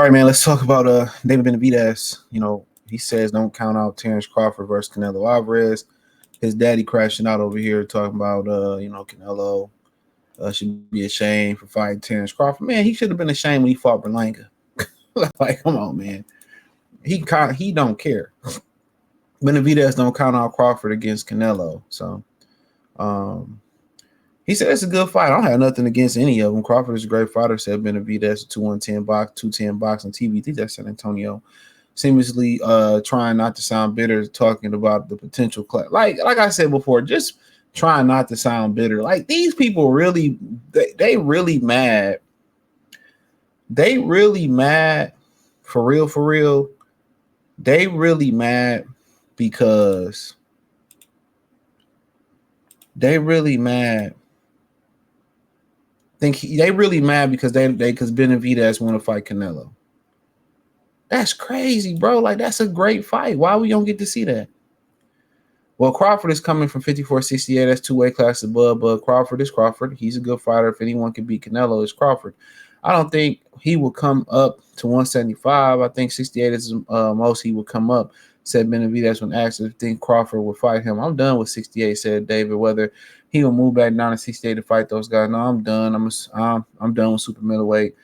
right, man. Let's talk about David Benavidez. He says don't count out Terrence Crawford versus Canelo Alvarez. His daddy crashing out over here talking about Canelo should be ashamed for fighting Terrence Crawford. Man, he should have been ashamed when he fought Berlanga. Like, come on, man. He don't care. Benavidez don't count out Crawford against Canelo. So he said it's a good fight. I don't have nothing against any of them. Crawford is a great fighter, said Benavidez, 210 box, 210 box on TV. I think that's San Antonio. Seemingly trying not to sound bitter, talking about the potential clash. Like I said before, just trying not to sound bitter. Like, these people really, they really mad. They really mad for real. They really mad because they really mad. They really mad because because Benavidez want to fight Canelo. That's crazy, bro. Like, that's a great fight. Why we don't get to see that? Well, Crawford is coming from 54-68. That's two weight classes above, but Crawford is Crawford. He's a good fighter. If anyone can beat Canelo, it's Crawford. I don't think he will come up to 175. I think 68 is most he will come up, said Benavidez when asked if think Crawford would fight him. I'm done with 68, said David. Whether he will move back down to 68 to fight those guys. No, I'm done. I'm done with super middleweight.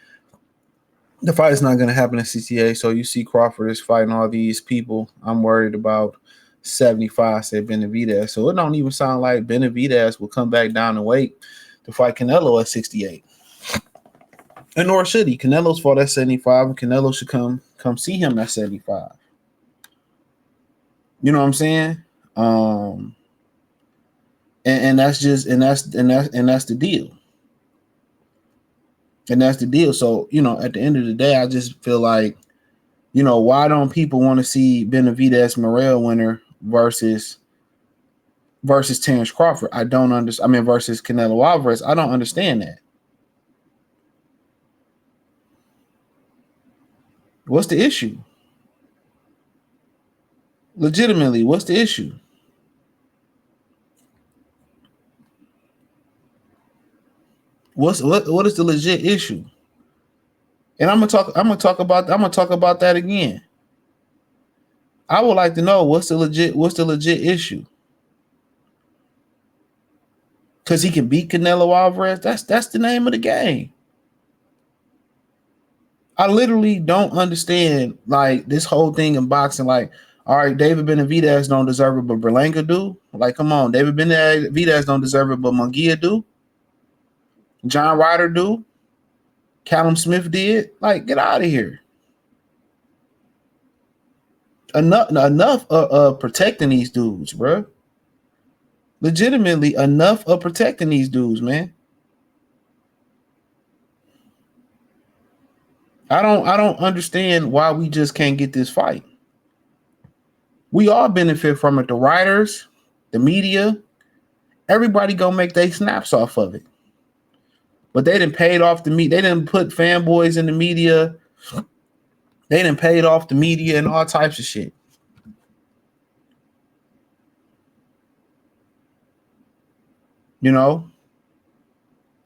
The fight is not going to happen at 68. So you see Crawford is fighting all these people. I'm worried about 75, said Benavidez. So it don't even sound like Benavidez will come back down and weight to fight Canelo at 68. And nor should he. Canelo's fought at 75, and Canelo should come see him at 75. You know what I'm saying? And that's just that's the deal. And that's the deal. So, at the end of the day, I just feel like, why don't people want to see Benavidez Morrell winner versus Terrence Crawford? I don't understand. I mean, versus Canelo Alvarez. I don't understand that. What's the issue? Legitimately, what's the issue? What is the legit issue? And I'm gonna talk about that again. I would like to know what's the legit issue. Because he can beat Canelo Alvarez. That's the name of the game. I literally don't understand, like, this whole thing in boxing. Like, all right, David Benavidez don't deserve it, but Berlanga do. Like, come on, David Benavidez don't deserve it, but Munguia do. John Ryder do. Callum Smith did. Like, get out of here. Enough of protecting these dudes, bro. Legitimately, enough of protecting these dudes, man. I don't understand why we just can't get this fight. We all benefit from it. The writers, the media, everybody gonna make their snaps off of it. But they didn't pay it off the media. They didn't put fanboys in the media. They didn't pay it off the media and all types of shit. They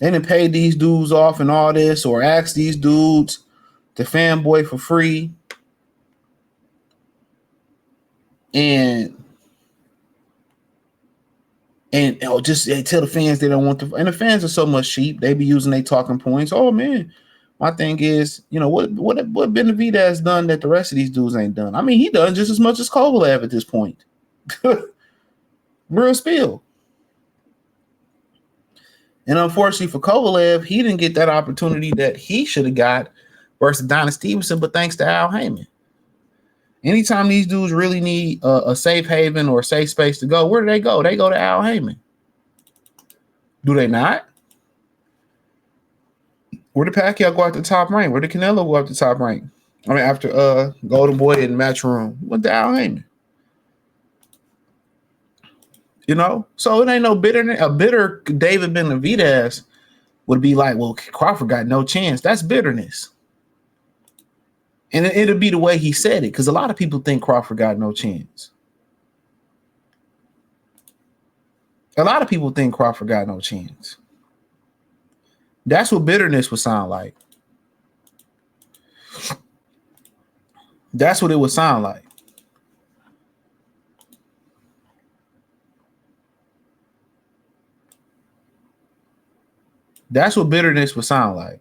didn't pay these dudes off and all this, or ask these dudes to fanboy for free. And just they tell the fans they don't want to. And the fans are so much cheap. They be using their talking points. Oh, man. My thing is, what Benavidez has done that the rest of these dudes ain't done. I mean, he done just as much as Kovalev at this point. Real spill. And unfortunately for Kovalev, he didn't get that opportunity that he should have got versus Donnie Stevenson, but thanks to Al Heyman. Anytime these dudes really need a safe haven or a safe space to go, where do they go? They go to Al Heyman. Do they not? Where did Pacquiao go out the top rank? Where did Canelo go out the top rank? I mean, after Golden Boy in the Matchroom, went to Al Heyman. So it ain't no bitterness. A bitter David Benavidez would be like, well, Crawford got no chance. That's bitterness. And it'll be the way he said it, because a lot of people think Crawford got no chance. A lot of people think Crawford got no chance. That's what bitterness would sound like. That's what it would sound like. That's what bitterness would sound like.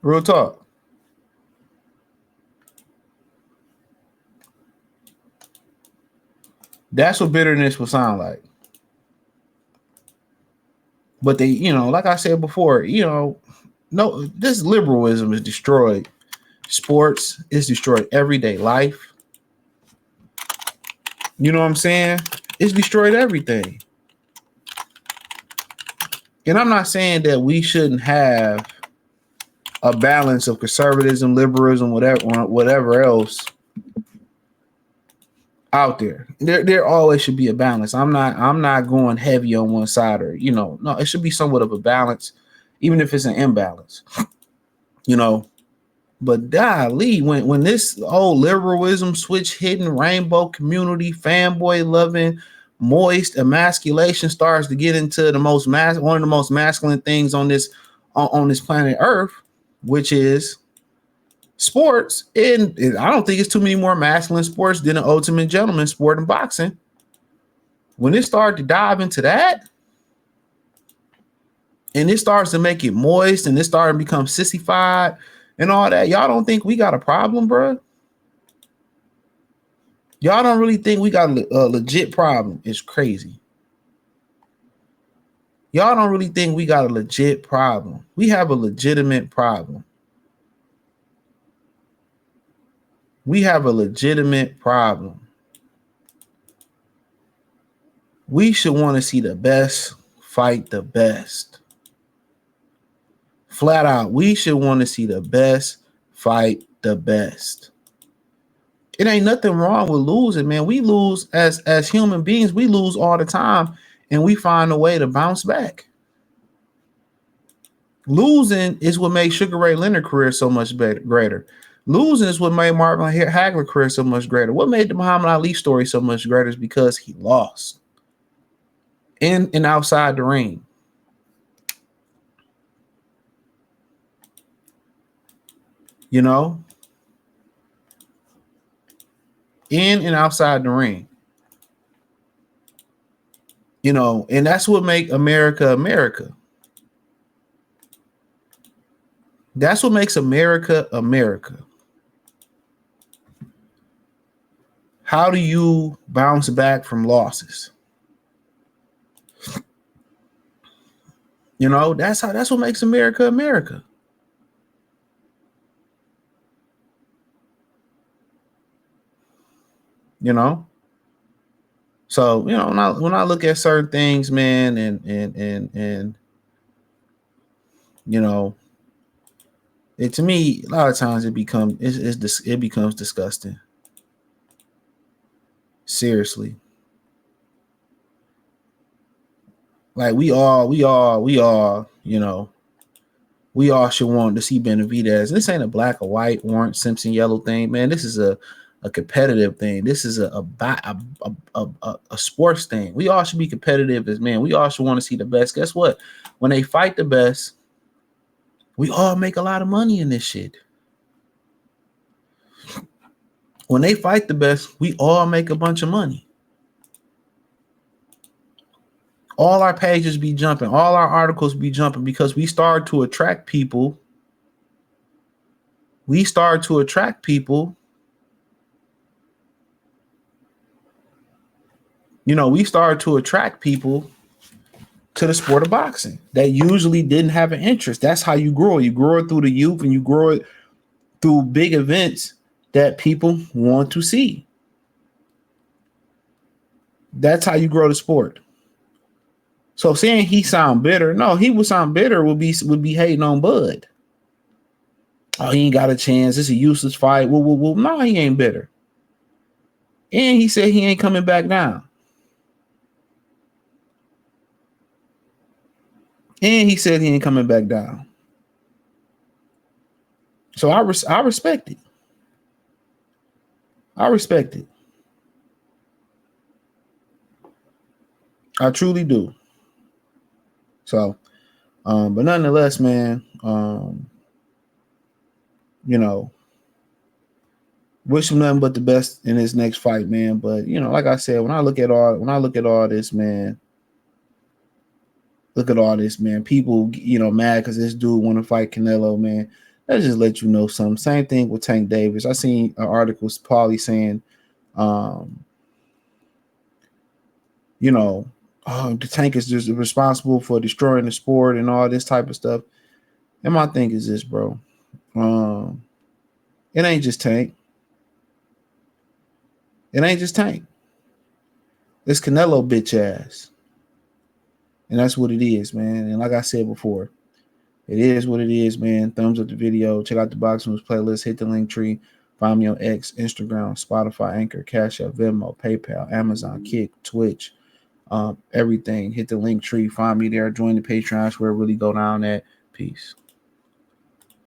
Real talk. That's what bitterness would sound like. But they, like I said before, no, this liberalism is destroyed. Sports is destroyed. Everyday life. You know what I'm saying? It's destroyed everything. And I'm not saying that we shouldn't have a balance of conservatism, liberalism, whatever else out there. There always should be a balance. I'm not going heavy on one side, or no, it should be somewhat of a balance, even if it's an imbalance. But golly, when this old liberalism, switch hitting, rainbow community, fanboy loving, moist emasculation starts to get into the one of the most masculine things on this planet Earth, which is sports. And I don't think it's too many more masculine sports than an ultimate gentleman sport in boxing. When it started to dive into that, and it starts to make it moist, and it started to become sissified and all that, y'all don't think we got a problem, bro? Y'all don't really think we got a legit problem? It's crazy. Y'all don't really think we got a legit problem? We have a legitimate problem. We have a legitimate problem. We should want to see the best fight the best. Flat out, we should want to see the best fight the best. It ain't nothing wrong with losing, man. We lose as human beings. We lose all the time, and we find a way to bounce back. Losing is what made Sugar Ray Leonard's career so much greater. Losing is what made Marvin Hagler's career so much greater. What made the Muhammad Ali story so much greater is because he lost in and outside the ring. In and outside the ring. And that's what makes America America. That's what makes America America. How do you bounce back from losses? That's what makes America America. So when I look at certain things, man, and it, to me, a lot of times it becomes disgusting. Seriously. Like we all should want to see Benavidez. This ain't a black or white, orange, Simpson, yellow thing, man. This is a competitive thing. This is a sports thing. We all should be competitive as men. We all should want to see the best. Guess what? When they fight the best, we all make a lot of money in this shit. When they fight the best, we all make a bunch of money. All our pages be jumping. All our articles be jumping because we start to attract people. We start to attract people. We started to attract people to the sport of boxing that usually didn't have an interest. That's how you grow. You grow it through the youth, and you grow it through big events that people want to see. That's how you grow the sport. So saying he sound bitter, no, he would sound bitter would be hating on Bud. Oh, he ain't got a chance. It's a useless fight. Well, no, he ain't bitter. And he said he ain't coming back down. And he said he ain't coming back down. So I respect it. I respect it. I truly do. So But nonetheless, man, you know, wish him nothing but the best in his next fight, man. But you know, like I said, when I look at all this, man, look at all this, man. People, you know, mad because this dude want to fight Canelo, man. That just let you know something. Same thing with Tank Davis. I seen an article, Paulie saying, um, you know, oh, the Tank is just responsible for destroying the sport and all this type of stuff. And my thing is this, bro. Um, it ain't just Tank. It ain't just Tank. It's Canelo bitch ass. And that's what it is, man. And like I said before, it is what it is, man. Thumbs up the video. Check out the Box Moves playlist. Hit the link tree. Find me on X, Instagram, Spotify, Anchor, Cash App, Venmo, PayPal, Amazon, Kick, Twitch, everything. Hit the link tree. Find me there. Join the Patreon. That's where it really go down at. Peace.